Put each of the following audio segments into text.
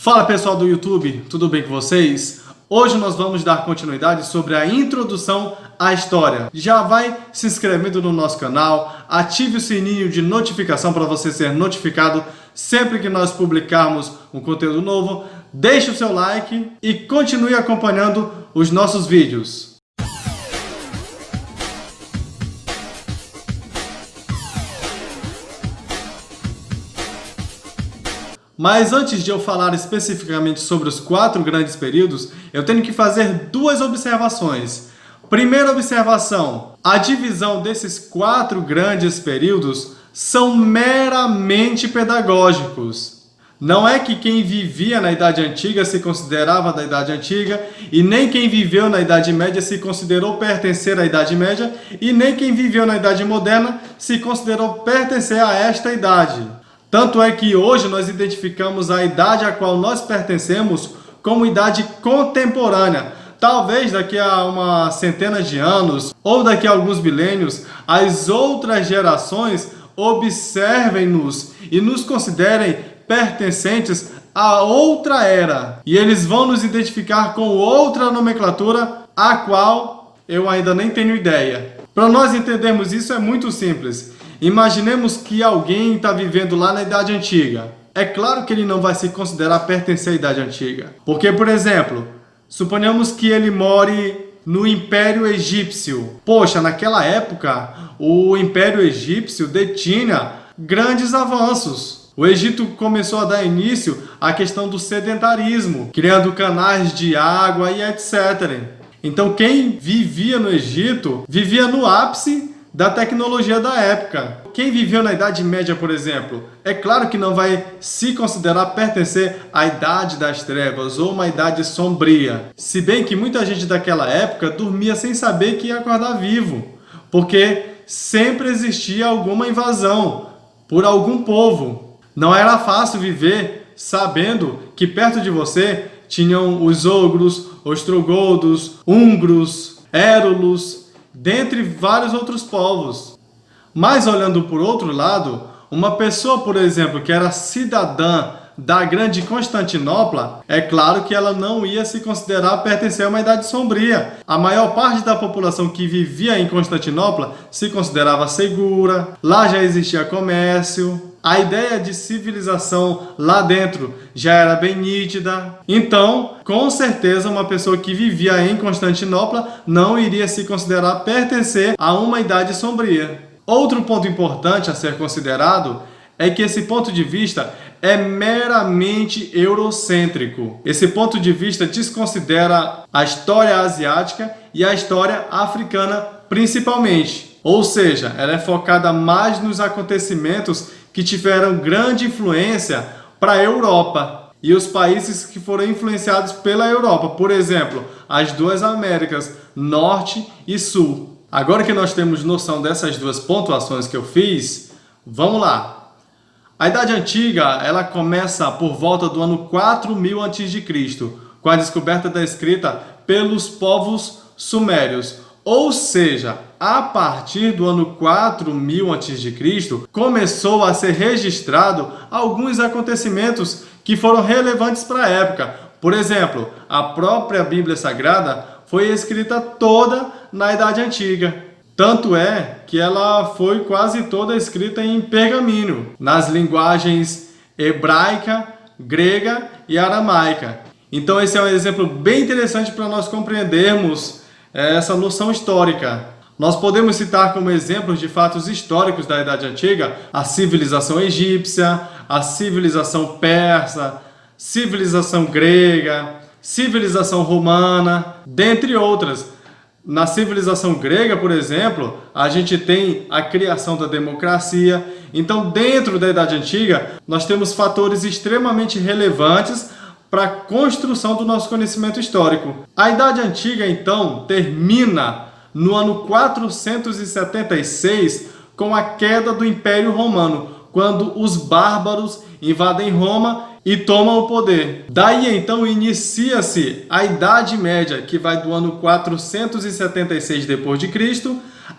Fala pessoal do YouTube, tudo bem com vocês? Hoje nós vamos dar continuidade sobre a introdução à história. Já vai se inscrevendo no nosso canal, ative o sininho de notificação para você ser notificado sempre que nós publicarmos um conteúdo novo. Deixe o seu like e continue acompanhando os nossos vídeos. Mas antes de eu falar especificamente sobre os 4 grandes períodos, eu tenho que fazer 2 observações. Primeira observação: a divisão desses 4 grandes períodos são meramente pedagógicos. Não é que quem vivia na Idade Antiga se considerava da Idade Antiga, e nem quem viveu na Idade Média se considerou pertencer à Idade Média, e nem quem viveu na Idade Moderna se considerou pertencer a esta idade. Tanto é que hoje nós identificamos a idade a qual nós pertencemos como idade contemporânea. Talvez daqui a uma centena de anos ou daqui a alguns milênios, as outras gerações observem-nos e nos considerem pertencentes a outra era. E eles vão nos identificar com outra nomenclatura, a qual eu ainda nem tenho ideia. Para nós entendermos isso é muito simples. Imaginemos que alguém está vivendo lá na Idade Antiga. É claro que ele não vai se considerar pertencer à Idade Antiga. Porque, por exemplo, suponhamos que ele more no Império Egípcio. Poxa, naquela época, o Império Egípcio detinha grandes avanços. O Egito começou a dar início à questão do sedentarismo, criando canais de água e etc. Então, quem vivia no Egito, vivia no ápice da tecnologia da época. Quem viveu na Idade Média, por exemplo, é claro que não vai se considerar pertencer à Idade das Trevas ou uma Idade Sombria. Se bem que muita gente daquela época dormia sem saber que ia acordar vivo, porque sempre existia alguma invasão por algum povo. Não era fácil viver sabendo que perto de você tinham os ogros, ostrogodos, húngaros, érulos, dentre vários outros povos. Mas olhando por outro lado, uma pessoa, por exemplo, que era cidadã da grande Constantinopla, é claro que ela não ia se considerar pertencer a uma idade sombria. A maior parte da população que vivia em Constantinopla se considerava segura, lá já existia comércio, a ideia de civilização lá dentro já era bem nítida. Então, com certeza, uma pessoa que vivia em Constantinopla não iria se considerar pertencer a uma idade sombria. Outro ponto importante a ser considerado é que esse ponto de vista é meramente eurocêntrico. Esse ponto de vista desconsidera a história asiática e a história africana principalmente. Ou seja, ela é focada mais nos acontecimentos que tiveram grande influência para a Europa e os países que foram influenciados pela Europa. Por exemplo, as 2 Américas, Norte e Sul. Agora que nós temos noção dessas 2 pontuações que eu fiz, vamos lá. A Idade Antiga ela começa por volta do ano 4000 a.C., com a descoberta da escrita pelos povos sumérios. Ou seja, a partir do ano 4000 a.C., começou a ser registrado alguns acontecimentos que foram relevantes para a época. Por exemplo, a própria Bíblia Sagrada foi escrita toda na Idade Antiga. Tanto é que ela foi quase toda escrita em pergaminho, nas linguagens hebraica, grega e aramaica. Então esse é um exemplo bem interessante para nós compreendermos essa noção histórica. Nós podemos citar como exemplos de fatos históricos da Idade Antiga a civilização egípcia, a civilização persa, civilização grega, civilização romana, dentre outras. Na civilização grega, por exemplo, a gente tem a criação da democracia. Então, dentro da Idade Antiga, nós temos fatores extremamente relevantes para a construção do nosso conhecimento histórico. A Idade Antiga, então, termina no ano 476 com a queda do Império Romano, quando os bárbaros invadem Roma e tomam o poder. Daí, então, inicia-se a Idade Média, que vai do ano 476 d.C.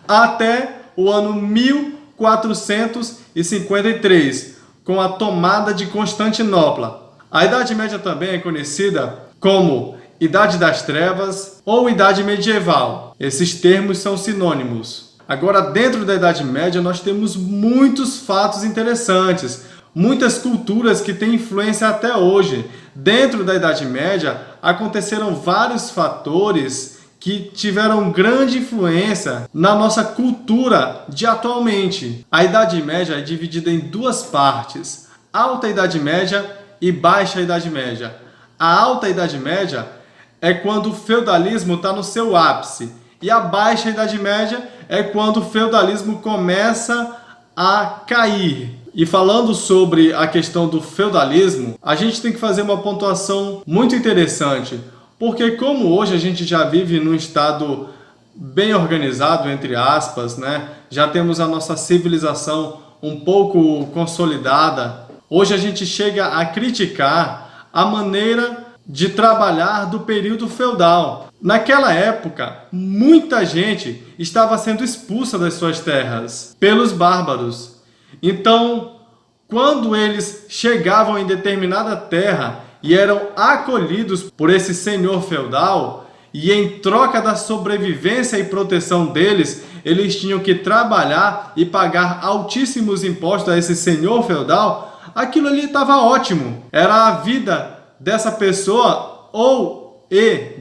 até o ano 1453, com a tomada de Constantinopla. A Idade Média também é conhecida como Idade das Trevas ou Idade Medieval. Esses termos são sinônimos. Agora, dentro da Idade Média, nós temos muitos fatos interessantes, muitas culturas que têm influência até hoje. Dentro da Idade Média, aconteceram vários fatores que tiveram grande influência na nossa cultura de atualmente. A Idade Média é dividida em duas partes: Alta Idade Média e Baixa Idade Média. A Alta Idade Média é quando o feudalismo está no seu ápice, e a Baixa Idade Média é quando o feudalismo começa a cair. E falando sobre a questão do feudalismo, a gente tem que fazer uma pontuação muito interessante, porque como hoje a gente já vive num estado bem organizado, entre aspas, né? Já temos a nossa civilização um pouco consolidada, hoje a gente chega a criticar a maneira de trabalhar do período feudal. Naquela época, muita gente estava sendo expulsa das suas terras pelos bárbaros. Então, quando eles chegavam em determinada terra e eram acolhidos por esse senhor feudal, e em troca da sobrevivência e proteção deles, eles tinham que trabalhar e pagar altíssimos impostos a esse senhor feudal, aquilo ali estava ótimo. Era a vida dessa pessoa ou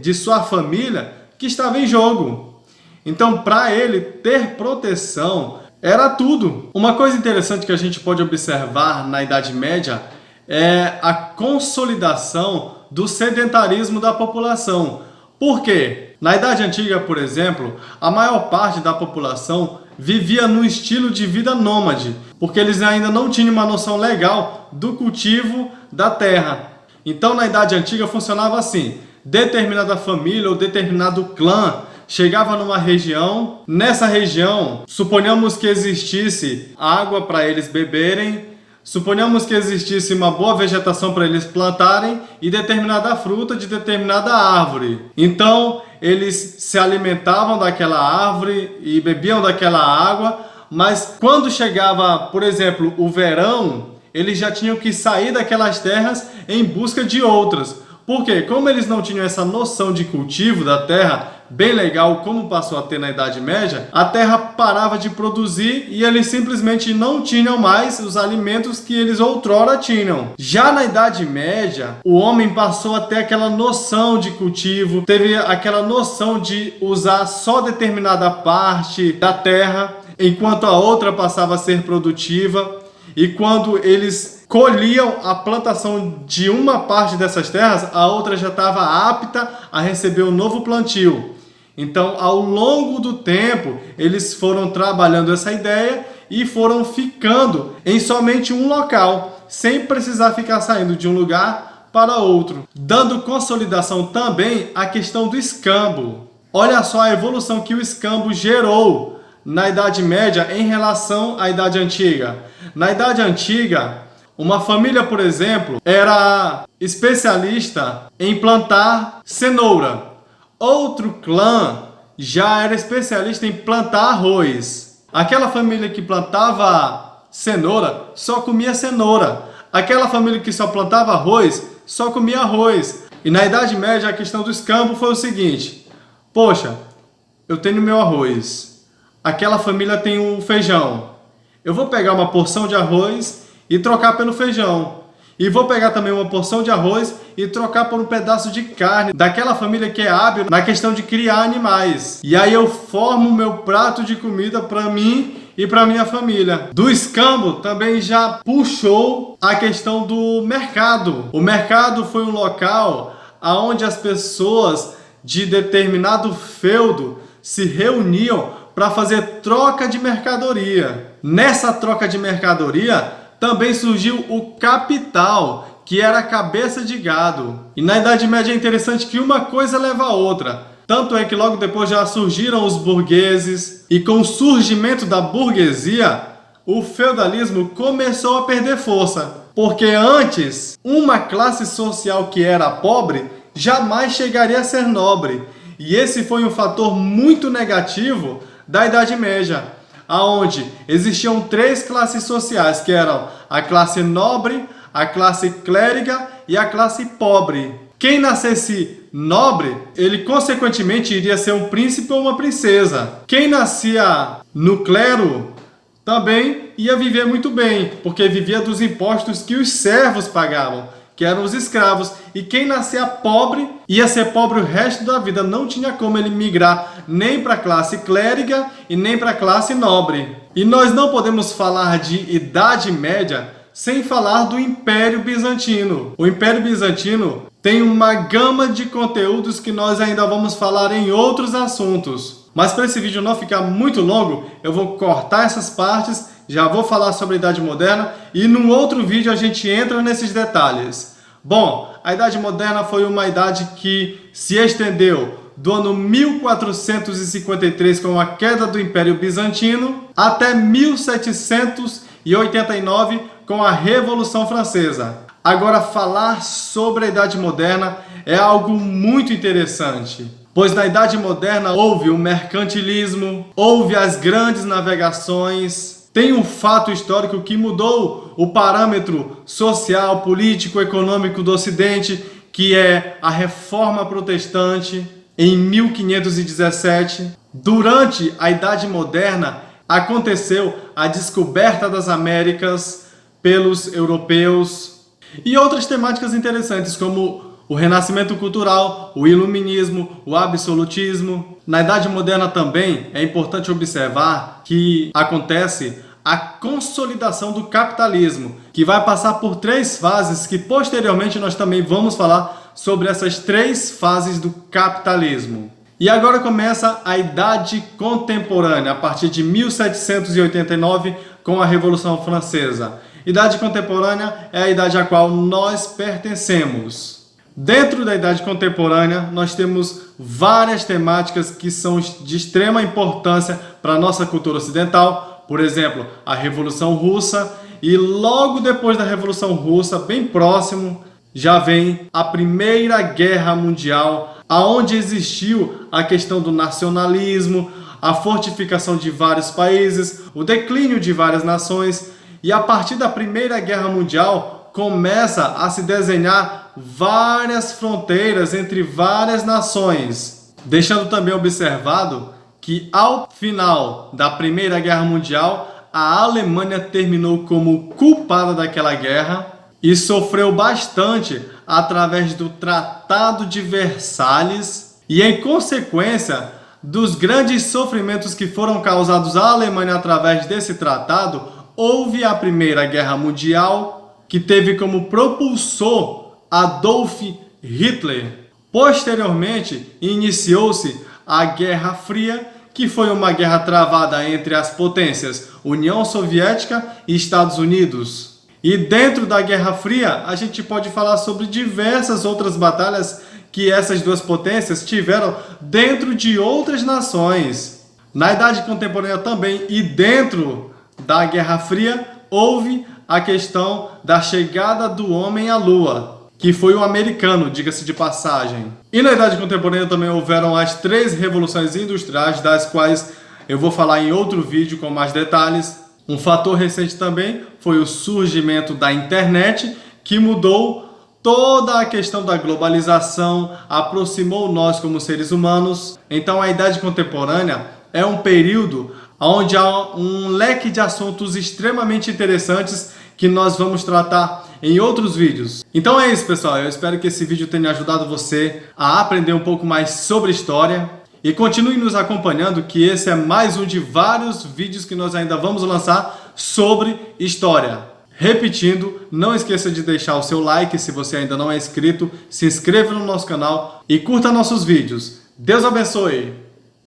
de sua família que estava em jogo. Então, para ele ter proteção, era tudo. Uma coisa interessante que a gente pode observar na Idade Média é a consolidação do sedentarismo da população. Por quê? Na Idade Antiga, por exemplo, a maior parte da população vivia num estilo de vida nômade, porque eles ainda não tinham uma noção legal do cultivo da terra. Então, na Idade Antiga funcionava assim: determinada família ou determinado clã chegava numa região, nessa região, suponhamos que existisse água para eles beberem, suponhamos que existisse uma boa vegetação para eles plantarem e determinada fruta de determinada árvore. Então, eles se alimentavam daquela árvore e bebiam daquela água, mas quando chegava, por exemplo, o verão, eles já tinham que sair daquelas terras em busca de outras. Por quê? Como eles não tinham essa noção de cultivo da terra, bem legal, como passou a ter na Idade Média, a terra parava de produzir e eles simplesmente não tinham mais os alimentos que eles outrora tinham. Já na Idade Média, o homem passou a ter aquela noção de cultivo, teve aquela noção de usar só determinada parte da terra, enquanto a outra passava a ser produtiva. E quando eles colhiam a plantação de uma parte dessas terras, a outra já estava apta a receber um novo plantio. Então, ao longo do tempo, eles foram trabalhando essa ideia e foram ficando em somente um local, sem precisar ficar saindo de um lugar para outro, dando consolidação também à questão do escambo. Olha só a evolução que o escambo gerou na Idade Média em relação à Idade Antiga. Na Idade Antiga, uma família, por exemplo, era especialista em plantar cenoura. Outro clã já era especialista em plantar arroz. Aquela família que plantava cenoura só comia cenoura. Aquela família que só plantava arroz só comia arroz. E na Idade Média a questão do escambo foi o seguinte: poxa, eu tenho meu arroz, aquela família tem o feijão. Eu vou pegar uma porção de arroz e trocar pelo feijão. E vou pegar também uma porção de arroz e trocar por um pedaço de carne daquela família que é hábil na questão de criar animais. E aí eu formo o meu prato de comida para mim e para minha família. Do escambo também já puxou a questão do mercado. O mercado foi um local onde as pessoas de determinado feudo se reuniam para fazer troca de mercadoria. Nessa troca de mercadoria também surgiu o capital, que era a cabeça de gado. E na Idade Média é interessante que uma coisa leva a outra. Tanto é que logo depois já surgiram os burgueses, e com o surgimento da burguesia, o feudalismo começou a perder força. Porque antes, uma classe social que era pobre jamais chegaria a ser nobre. E esse foi um fator muito negativo da Idade Média, aonde existiam três classes sociais, que eram a classe nobre, a classe clériga e a classe pobre. Quem nascesse nobre, ele consequentemente iria ser um príncipe ou uma princesa. Quem nascia no clero também ia viver muito bem, porque vivia dos impostos que os servos pagavam, que eram os escravos. E quem nascia pobre ia ser pobre o resto da vida. Não tinha como ele migrar nem para a classe clériga e nem para a classe nobre. E nós não podemos falar de Idade Média sem falar do Império Bizantino. O Império Bizantino tem uma gama de conteúdos que nós ainda vamos falar em outros assuntos. Mas para esse vídeo não ficar muito longo, eu vou cortar essas partes, já vou falar sobre a Idade Moderna e num outro vídeo a gente entra nesses detalhes. Bom, a Idade Moderna foi uma idade que se estendeu do ano 1453 com a queda do Império Bizantino até 1789 com a Revolução Francesa. Agora, falar sobre a Idade Moderna é algo muito interessante, pois na Idade Moderna houve o mercantilismo, houve as grandes navegações, tem um fato histórico que mudou o parâmetro social, político, econômico do Ocidente, que é a Reforma Protestante em 1517. Durante a Idade Moderna aconteceu a descoberta das Américas pelos europeus e outras temáticas interessantes como o renascimento cultural, o iluminismo, o absolutismo. Na Idade Moderna também é importante observar que acontece a consolidação do capitalismo, que vai passar por 3 fases, que posteriormente nós também vamos falar sobre essas 3 fases do capitalismo. E agora começa a Idade Contemporânea, a partir de 1789, com a Revolução Francesa. Idade Contemporânea é a idade à qual nós pertencemos. Dentro da Idade Contemporânea, nós temos várias temáticas que são de extrema importância para a nossa cultura ocidental. Por exemplo, a Revolução Russa. E logo depois da Revolução Russa, bem próximo, já vem a Primeira Guerra Mundial, onde existiu a questão do nacionalismo, a fortificação de vários países, o declínio de várias nações. E a partir da Primeira Guerra Mundial, começa a se desenhar várias fronteiras entre várias nações, deixando também observado que ao final da Primeira Guerra Mundial, a Alemanha terminou como culpada daquela guerra e sofreu bastante através do Tratado de Versalhes e, em consequência dos grandes sofrimentos que foram causados à Alemanha através desse tratado, houve a Primeira Guerra Mundial, que teve como propulsor Adolf Hitler. Posteriormente, iniciou-se a Guerra Fria, que foi uma guerra travada entre as potências União Soviética e Estados Unidos. E dentro da Guerra Fria, a gente pode falar sobre diversas outras batalhas que essas duas potências tiveram dentro de outras nações. Na Idade Contemporânea também, e dentro da Guerra Fria, houve a questão da chegada do homem à Lua, que foi o americano, diga-se de passagem. E na Idade Contemporânea também houveram as 3 revoluções industriais, das quais eu vou falar em outro vídeo com mais detalhes. Um fator recente também foi o surgimento da internet, que mudou toda a questão da globalização, aproximou nós como seres humanos. Então a Idade Contemporânea é um período onde há um leque de assuntos extremamente interessantes que nós vamos tratar em outros vídeos. Então é isso, pessoal. Eu espero que esse vídeo tenha ajudado você a aprender um pouco mais sobre história. E continue nos acompanhando, que esse é mais um de vários vídeos que nós ainda vamos lançar sobre história. Repetindo, não esqueça de deixar o seu like se você ainda não é inscrito, se inscreva no nosso canal e curta nossos vídeos. Deus abençoe!